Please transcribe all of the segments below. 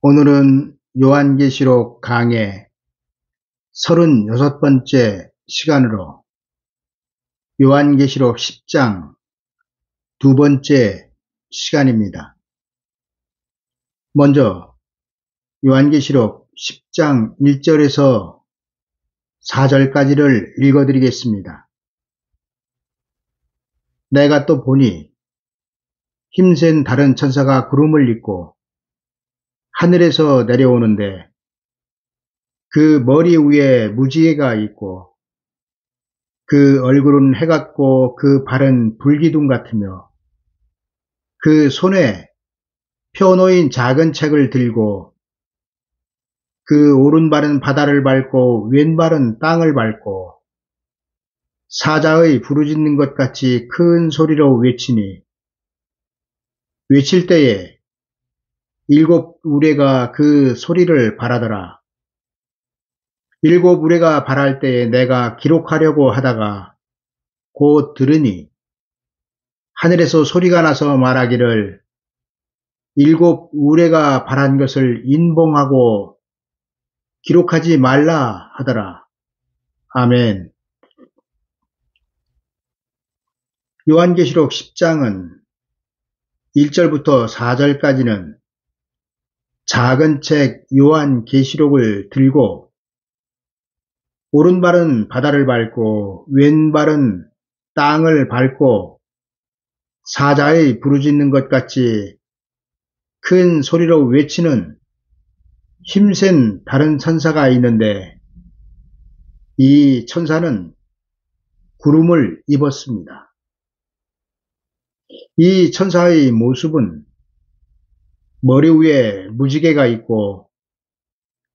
오늘은 요한계시록 강해 36번째 시간으로 요한계시록 10장 두 번째 시간입니다. 먼저 요한계시록 10장 1절에서 4절까지를 읽어드리겠습니다. 내가 또 보니 힘센 다른 천사가 구름을 입고 하늘에서 내려오는데 그 머리 위에 무지개가 있고 그 얼굴은 해 같고 그 발은 불기둥 같으며 그 손에 펴놓인 작은 책을 들고 그 오른발은 바다를 밟고 왼발은 땅을 밟고 사자의 부르짖는 것 같이 큰 소리로 외치니 외칠 때에 일곱 우레가 그 소리를 발하더라. 일곱 우레가 발할 때에 내가 기록하려고 하다가 곧 들으니 하늘에서 소리가 나서 말하기를 일곱 우레가 발한 것을 인봉하고 기록하지 말라 하더라. 아멘. 요한계시록 10장은 1절부터 4절까지는 작은 책 요한계시록을 들고 오른발은 바다를 밟고 왼발은 땅을 밟고 사자의 부르짖는 것 같이 큰 소리로 외치는 힘센 다른 천사가 있는데 이 천사는 구름을 입었습니다. 이 천사의 모습은 머리 위에 무지개가 있고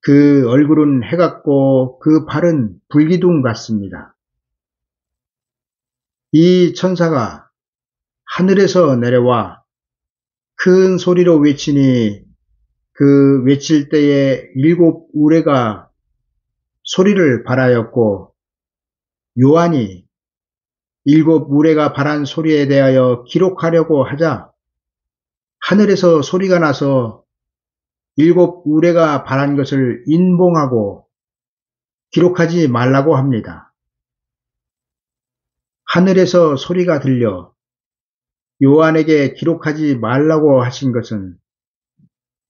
그 얼굴은 해 같고 그 발은 불기둥 같습니다. 이 천사가 하늘에서 내려와 큰 소리로 외치니 그 외칠 때에 일곱 우레가 소리를 발하였고 요한이 일곱 우레가 발한 소리에 대하여 기록하려고 하자 하늘에서 소리가 나서 일곱 우레가 발한 것을 인봉하고 기록하지 말라고 합니다. 하늘에서 소리가 들려 요한에게 기록하지 말라고 하신 것은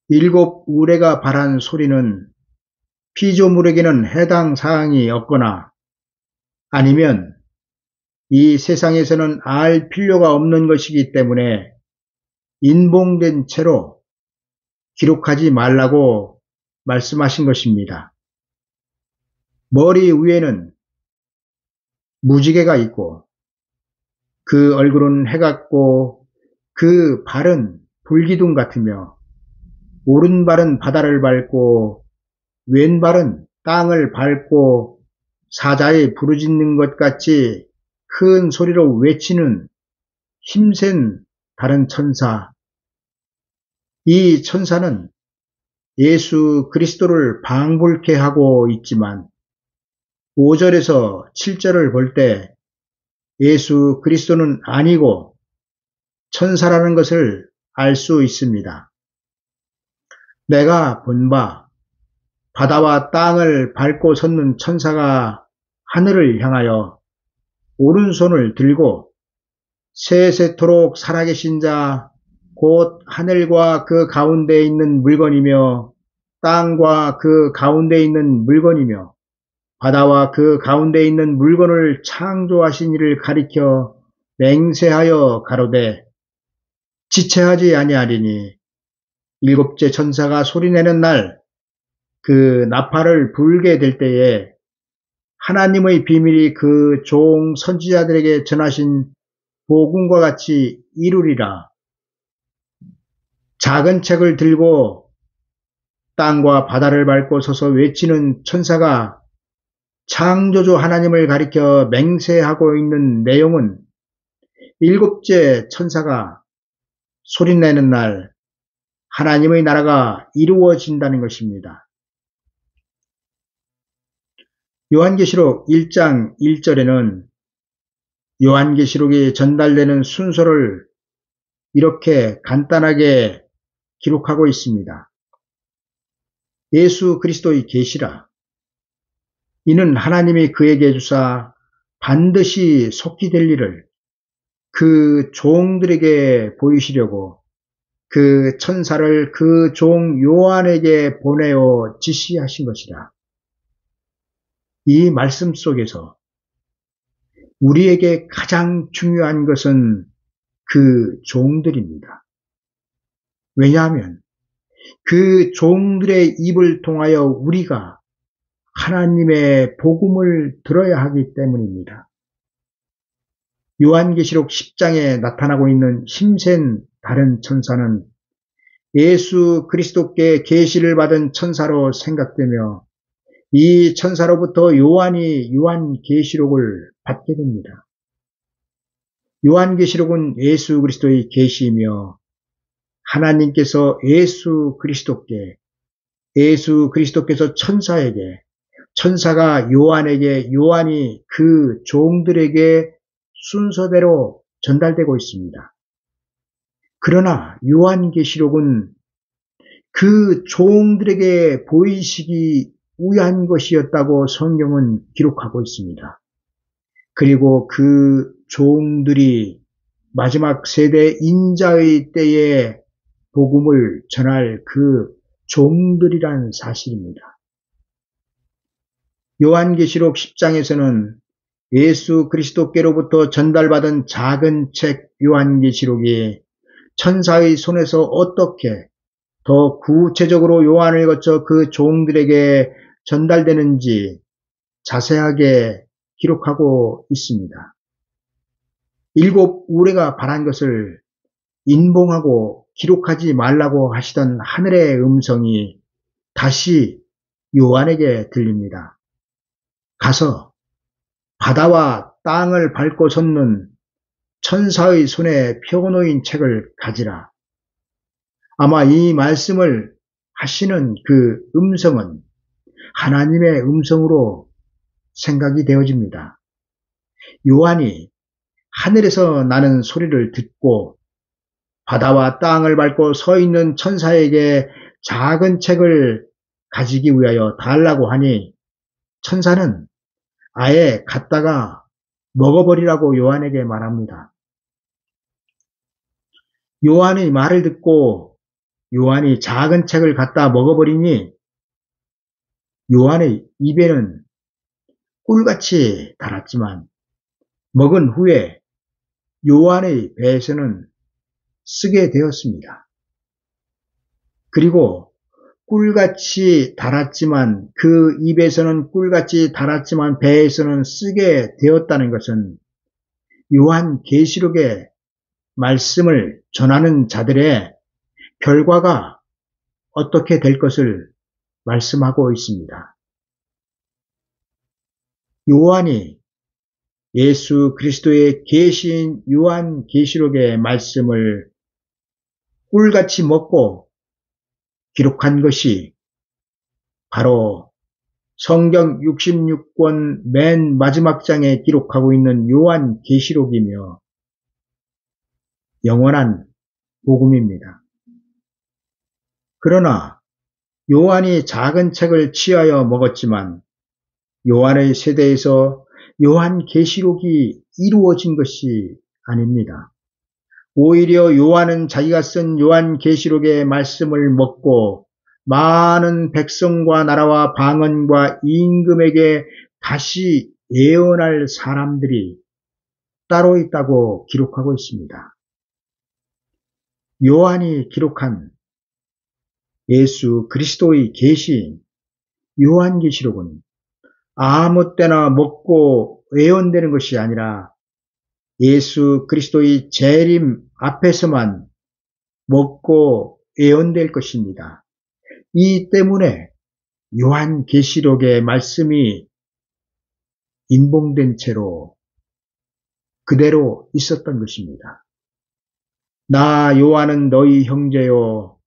일곱 우레가 발한 소리는 피조물에게는 해당 사항이 없거나 아니면 이 세상에서는 알 필요가 없는 것이기 때문에 인봉된 채로 기록하지 말라고 말씀하신 것입니다. 머리 위에는 무지개가 있고 그 얼굴은 해 같고 그 발은 불기둥 같으며 오른발은 바다를 밟고 왼발은 땅을 밟고 사자의 부르짖는 것 같이 큰 소리로 외치는 힘센 다른 천사. 이 천사는 예수 그리스도를 방불케 하고 있지만 5절에서 7절을 볼 때 예수 그리스도는 아니고 천사라는 것을 알 수 있습니다. 내가 본 바 바다와 땅을 밟고 섰는 천사가 하늘을 향하여 오른손을 들고 세세토록 살아계신 자 곧 하늘과 그 가운데 있는 물건이며 땅과 그 가운데 있는 물건이며 바다와 그 가운데 있는 물건을 창조하신 이를 가리켜 맹세하여 가로되 지체하지 아니하리니 일곱째 천사가 소리내는 날 그 나팔을 불게 될 때에 하나님의 비밀이 그 종 선지자들에게 전하신 복음과 같이 이루리라. 작은 책을 들고 땅과 바다를 밟고 서서 외치는 천사가 창조주 하나님을 가리켜 맹세하고 있는 내용은 일곱째 천사가 소리내는 날 하나님의 나라가 이루어진다는 것입니다. 요한계시록 1장 1절에는 요한계시록이 전달되는 순서를 이렇게 간단하게 기록하고 있습니다. 예수 그리스도의 계시라. 이는 하나님이 그에게 주사 반드시 속히 될 일을 그 종들에게 보이시려고 그 천사를 그 종 요한에게 보내어 지시하신 것이라. 이 말씀 속에서 우리에게 가장 중요한 것은 그 종들입니다. 왜냐하면 그 종들의 입을 통하여 우리가 하나님의 복음을 들어야 하기 때문입니다. 요한계시록 10장에 나타나고 있는 힘센 다른 천사는 예수 그리스도께 계시를 받은 천사로 생각되며 이 천사로부터 요한이 요한계시록을 받게 됩니다. 요한계시록은 예수 그리스도의 계시이며 하나님께서 예수 그리스도께서 천사에게, 천사가 요한에게, 요한이 그 종들에게 순서대로 전달되고 있습니다. 그러나 요한계시록은 그 종들에게 보이시기 위한 것이었다고 성경은 기록하고 있습니다. 그리고 그 종들이 마지막 세대 인자의 때에 복음을 전할 그 종들이란 사실입니다. 요한계시록 10장에서는 예수 그리스도께로부터 전달받은 작은 책 요한계시록이 천사의 손에서 어떻게 더 구체적으로 요한을 거쳐 그 종들에게 전달되는지 자세하게 기록하고 있습니다. 7 우레가 바란 것을 인봉하고 기록하지 말라고 하시던 하늘의 음성이 다시 요한에게 들립니다. 가서 바다와 땅을 밟고 섰는 천사의 손에 펴놓인 책을 가지라. 아마 이 말씀을 하시는 그 음성은 하나님의 음성으로 생각이 되어집니다. 요한이 하늘에서 나는 소리를 듣고 바다와 땅을 밟고 서 있는 천사에게 작은 책을 가지기 위하여 달라고 하니 천사는 아예 갖다가 먹어버리라고 요한에게 말합니다. 요한의 말을 듣고 요한이 작은 책을 갖다 먹어버리니 요한의 입에는 꿀같이 달았지만 먹은 후에 요한의 배에서는 쓰게 되었습니다. 그리고 꿀같이 달았지만 그 입에서는 꿀같이 달았지만 배에서는 쓰게 되었다는 것은 요한계시록의 말씀을 전하는 자들의 결과가 어떻게 될 것을 말씀하고 있습니다. 요한이 예수 그리스도의 계시인 요한계시록의 말씀을 꿀같이 먹고 기록한 것이 바로 성경 66권 맨 마지막 장에 기록하고 있는 요한계시록이며 영원한 복음입니다. 그러나 요한이 작은 책을 취하여 먹었지만 요한의 세대에서 요한계시록이 이루어진 것이 아닙니다. 오히려 요한은 자기가 쓴 요한계시록의 말씀을 먹고 많은 백성과 나라와 방언과 임금에게 다시 예언할 사람들이 따로 있다고 기록하고 있습니다. 요한이 기록한 예수 그리스도의 계시인 요한계시록은 아무 때나 먹고 예언되는 것이 아니라 예수 그리스도의 재림 앞에서만 먹고 예언될 것입니다. 이 때문에 요한계시록의 말씀이 인봉된 채로 그대로 있었던 것입니다. 나 요한은 너희 형제요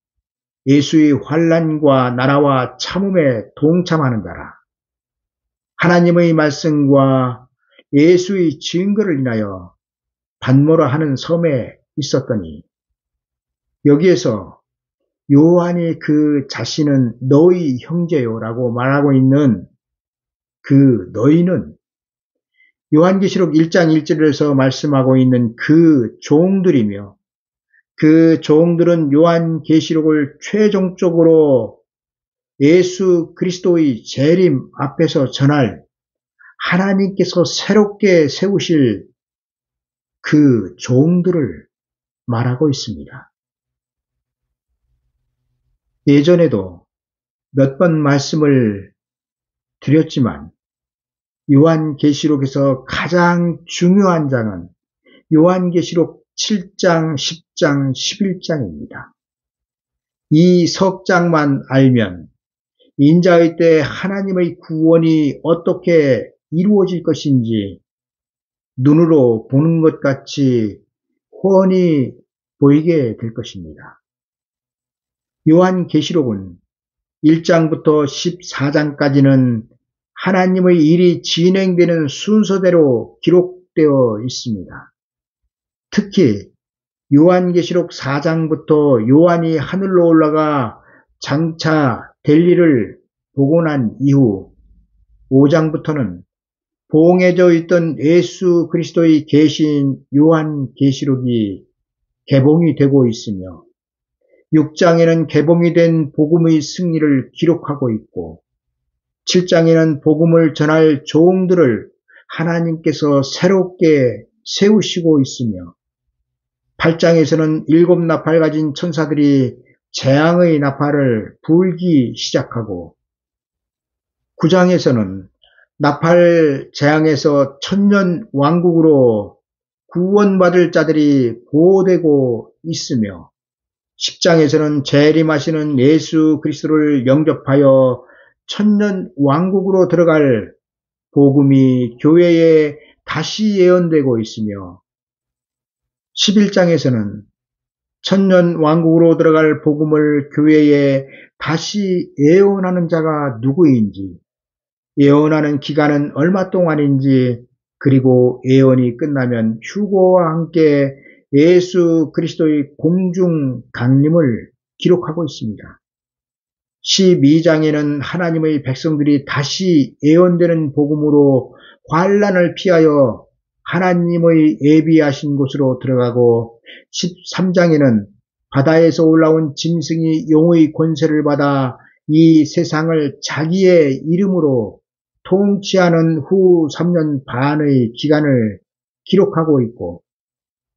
예수의 환난과 나라와 참음에 동참하는 자라. 하나님의 말씀과 예수의 증거를 인하여 반모라 하는 섬에 있었더니 여기에서 요한이 그 자신은 너희 형제요라고 말하고 있는 그 너희는 요한계시록 1장 1절에서 말씀하고 있는 그 종들이며, 그 종들은 요한계시록을 최종적으로 예수 그리스도의 재림 앞에서 전할 하나님께서 새롭게 세우실 그 종들을 말하고 있습니다. 예전에도 몇 번 말씀을 드렸지만 요한계시록에서 가장 중요한 장은 요한계시록 7장, 10장, 11장입니다. 이 석 장만 알면 인자의 때 하나님의 구원이 어떻게 이루어질 것인지 눈으로 보는 것 같이 훤히 보이게 될 것입니다. 요한계시록은 1장부터 14장까지는 하나님의 일이 진행되는 순서대로 기록되어 있습니다. 특히 요한계시록 4장부터 요한이 하늘로 올라가 장차 될 일을 보고 난 이후 5장부터는 봉해져 있던 예수 그리스도의 계신 요한계시록이 개봉이 되고 있으며 6장에는 개봉이 된 복음의 승리를 기록하고 있고 7장에는 복음을 전할 종들을 하나님께서 새롭게 세우시고 있으며 8장에서는 7나팔 가진 천사들이 재앙의 나팔을 불기 시작하고 9장에서는 나팔 재앙에서 천년 왕국으로 구원받을 자들이 보호되고 있으며 10장에서는 재림하시는 예수 그리스도를 영접하여 천년 왕국으로 들어갈 복음이 교회에 다시 예언되고 있으며 11장에서는 천년 왕국으로 들어갈 복음을 교회에 다시 예언하는 자가 누구인지, 예언하는 기간은 얼마 동안인지, 그리고 예언이 끝나면 휴거와 함께 예수 그리스도의 공중 강림을 기록하고 있습니다. 12장에는 하나님의 백성들이 다시 예언되는 복음으로 환난을 피하여 하나님의 예비하신 곳으로 들어가고 13장에는 바다에서 올라온 짐승이 용의 권세를 받아 이 세상을 자기의 이름으로 통치하는 후 3년 반의 기간을 기록하고 있고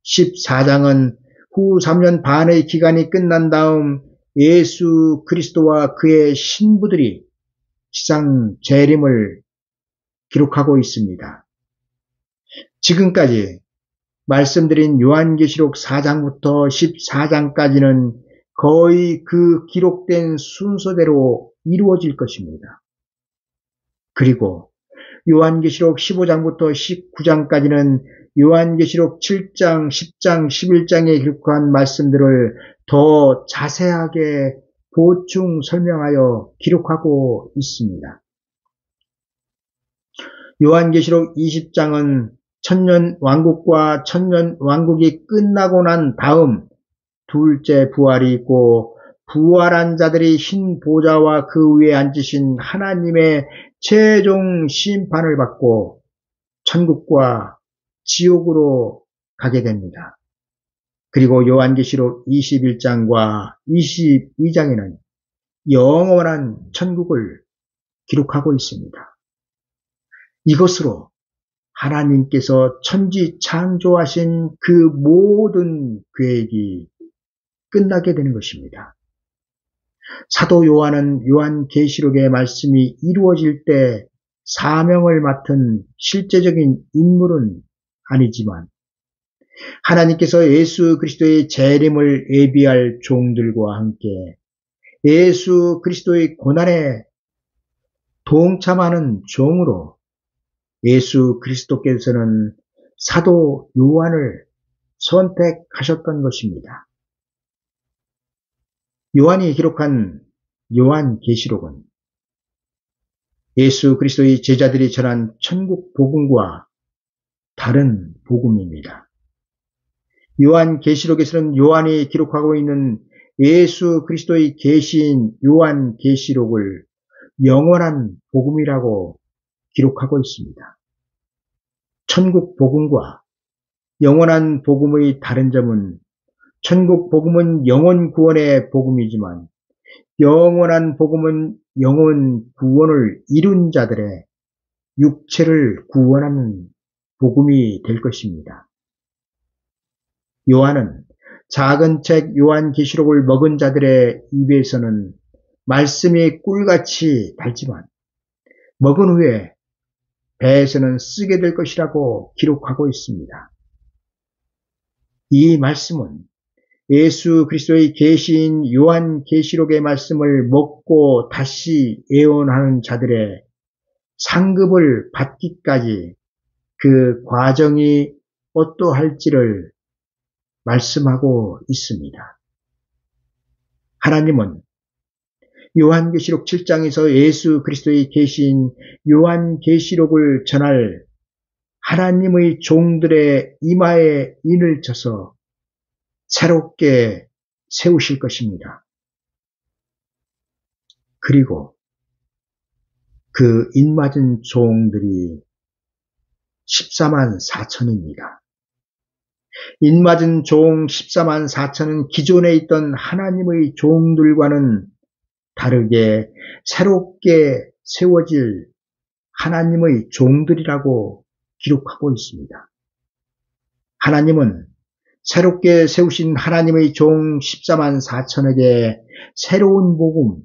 14장은 후 3년 반의 기간이 끝난 다음 예수 그리스도와 그의 신부들이 지상 재림을 기록하고 있습니다. 지금까지 말씀드린 요한계시록 4장부터 14장까지는 거의 그 기록된 순서대로 이루어질 것입니다. 그리고 요한계시록 15장부터 19장까지는 요한계시록 7장, 10장, 11장에 기록한 말씀들을 더 자세하게 보충 설명하여 기록하고 있습니다. 요한계시록 20장은 천년 왕국과 천년 왕국이 끝나고 난 다음 둘째 부활이 있고 부활한 자들이 흰 보좌와 그 위에 앉으신 하나님의 최종 심판을 받고 천국과 지옥으로 가게 됩니다. 그리고 요한계시록 21장과 22장에는 영원한 천국을 기록하고 있습니다. 이것으로 하나님께서 천지 창조하신 그 모든 계획이 끝나게 되는 것입니다. 사도 요한은 요한계시록의 말씀이 이루어질 때 사명을 맡은 실제적인 인물은 아니지만 하나님께서 예수 그리스도의 재림을 예비할 종들과 함께 예수 그리스도의 고난에 동참하는 종으로 예수 그리스도께서는 사도 요한을 선택하셨던 것입니다. 요한이 기록한 요한계시록은 예수 그리스도의 제자들이 전한 천국 복음과 다른 복음입니다. 요한계시록에서는 요한이 기록하고 있는 예수 그리스도의 계시인 요한계시록을 영원한 복음이라고 기록하고 있습니다. 천국 복음과 영원한 복음의 다른 점은 천국 복음은 영혼 구원의 복음이지만 영원한 복음은 영혼 구원을 이룬 자들의 육체를 구원하는 복음이 될 것입니다. 요한은 작은 책 요한계시록을 먹은 자들의 입에서는 말씀이 꿀같이 달지만 먹은 후에 배에서는 쓰게 될 것이라고 기록하고 있습니다. 이 말씀은 예수 그리스도의 계시인 요한계시록의 말씀을 먹고 다시 예언하는 자들의 상급을 받기까지 그 과정이 어떠할지를 말씀하고 있습니다. 하나님은 요한계시록 7장에서 예수 그리스도의 계시인 요한계시록을 전할 하나님의 종들의 이마에 인을 쳐서 새롭게 세우실 것입니다. 그리고 그 인맞은 종들이 14만 4천입니다. 인맞은 종 14만 4천은 기존에 있던 하나님의 종들과는 다르게 새롭게 세워질 하나님의 종들이라고 기록하고 있습니다. 하나님은 새롭게 세우신 하나님의 종 14만 4천에게 새로운 복음,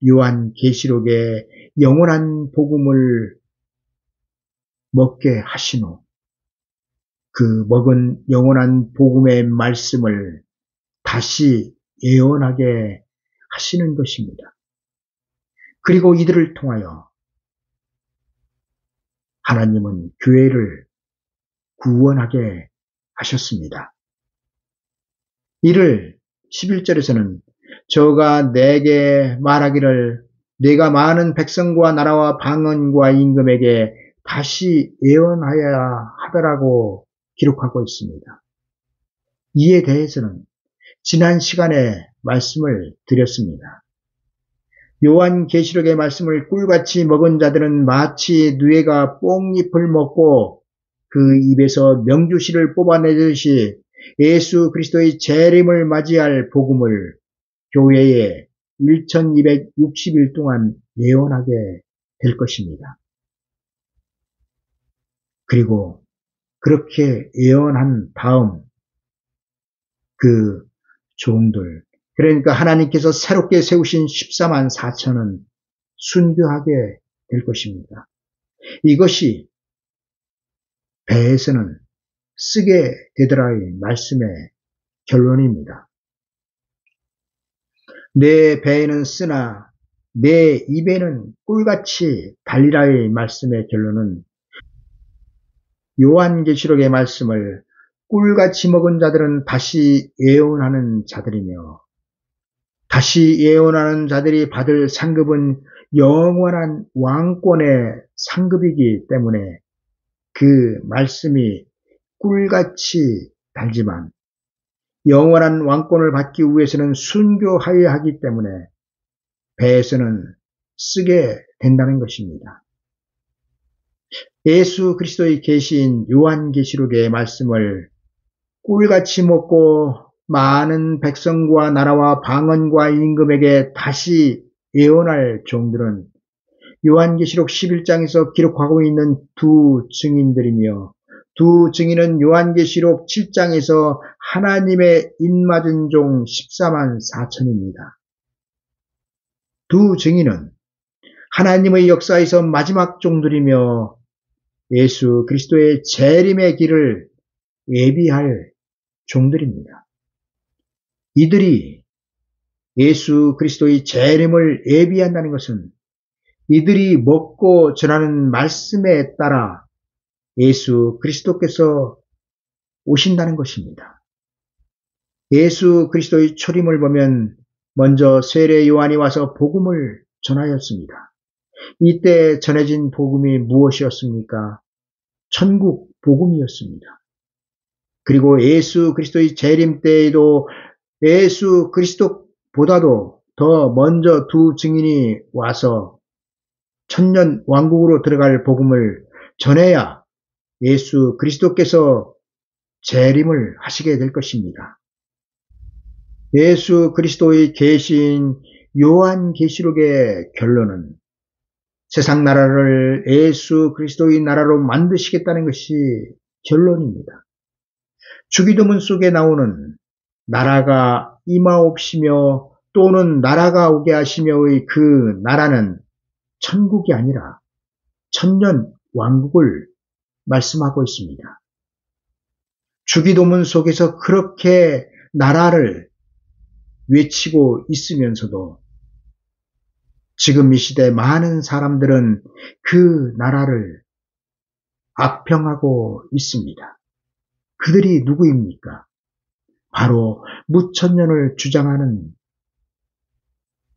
요한계시록의 영원한 복음을 먹게 하신 후 그 먹은 영원한 복음의 말씀을 다시 예언하게 하시는 것입니다. 그리고 이들을 통하여 하나님은 교회를 구원하게 하셨습니다. 이를 11절에서는 저가 내게 말하기를 내가 많은 백성과 나라와 방언과 임금에게 다시 예언하여야 하더라고 기록하고 있습니다. 이에 대해서는 지난 시간에 말씀을 드렸습니다. 요한계시록의 말씀을 꿀같이 먹은 자들은 마치 누에가 뽕잎을 먹고 그 입에서 명주실을 뽑아내듯이 예수 그리스도의 재림을 맞이할 복음을 교회에 1260일 동안 예언하게 될 것입니다. 그리고 그렇게 예언한 다음 그 종들, 그러니까 하나님께서 새롭게 세우신 14만 4천은 순교하게 될 것입니다. 이것이 배에서는 쓰게 되더라의 말씀의 결론입니다. 내 배에는 쓰나 내 입에는 꿀같이 달리라의 말씀의 결론은 요한계시록의 말씀을 꿀같이 먹은 자들은 다시 예언하는 자들이며 다시 예언하는 자들이 받을 상급은 영원한 왕권의 상급이기 때문에 그 말씀이 꿀같이 달지만 영원한 왕권을 받기 위해서는 순교하여야 하기 때문에 배에서는 쓰게 된다는 것입니다. 예수 그리스도의 계시인 요한계시록의 말씀을 꿀같이 먹고 많은 백성과 나라와 방언과 임금에게 다시 예언할 종들은 요한계시록 11장에서 기록하고 있는 두 증인들이며 두 증인은 요한계시록 7장에서 하나님의 인맞은 종 14만 4천입니다. 두 증인은 하나님의 역사에서 마지막 종들이며 예수 그리스도의 재림의 길을 예비할 종들입니다. 이들이 예수 그리스도의 재림을 예비한다는 것은 이들이 먹고 전하는 말씀에 따라 예수 그리스도께서 오신다는 것입니다. 예수 그리스도의 초림을 보면 먼저 세례 요한이 와서 복음을 전하였습니다. 이때 전해진 복음이 무엇이었습니까? 천국 복음이었습니다. 그리고 예수 그리스도의 재림 때에도 예수 그리스도보다도 더 먼저 두 증인이 와서 천년 왕국으로 들어갈 복음을 전해야 예수 그리스도께서 재림을 하시게 될 것입니다. 예수 그리스도의 계신 요한계시록의 결론은 세상 나라를 예수 그리스도의 나라로 만드시겠다는 것이 결론입니다. 주기도문 속에 나오는 나라가 임하옵시며 또는 나라가 오게 하시며의 그 나라는 천국이 아니라 천년 왕국을 말씀하고 있습니다. 주기도문 속에서 그렇게 나라를 외치고 있으면서도 지금 이 시대 많은 사람들은 그 나라를 악평하고 있습니다. 그들이 누구입니까? 바로 무천년을 주장하는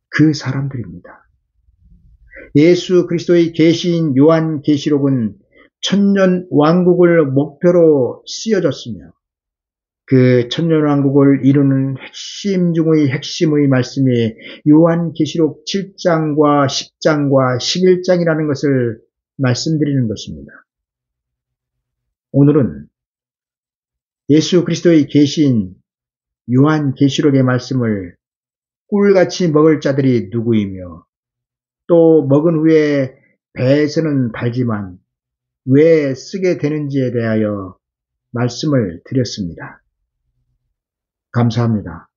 그 사람들입니다. 예수 그리스도의 계시인 요한계시록은 천년 왕국을 목표로 쓰여졌으며 그 천년 왕국을 이루는 핵심 중의 핵심의 말씀이 요한계시록 7장과 10장과 11장이라는 것을 말씀드리는 것입니다. 오늘은 예수 그리스도의 계신 요한계시록의 말씀을 꿀같이 먹을 자들이 누구이며 또 먹은 후에 배에서는 달지만 왜 쓰게 되는지에 대하여 말씀을 드렸습니다. 감사합니다.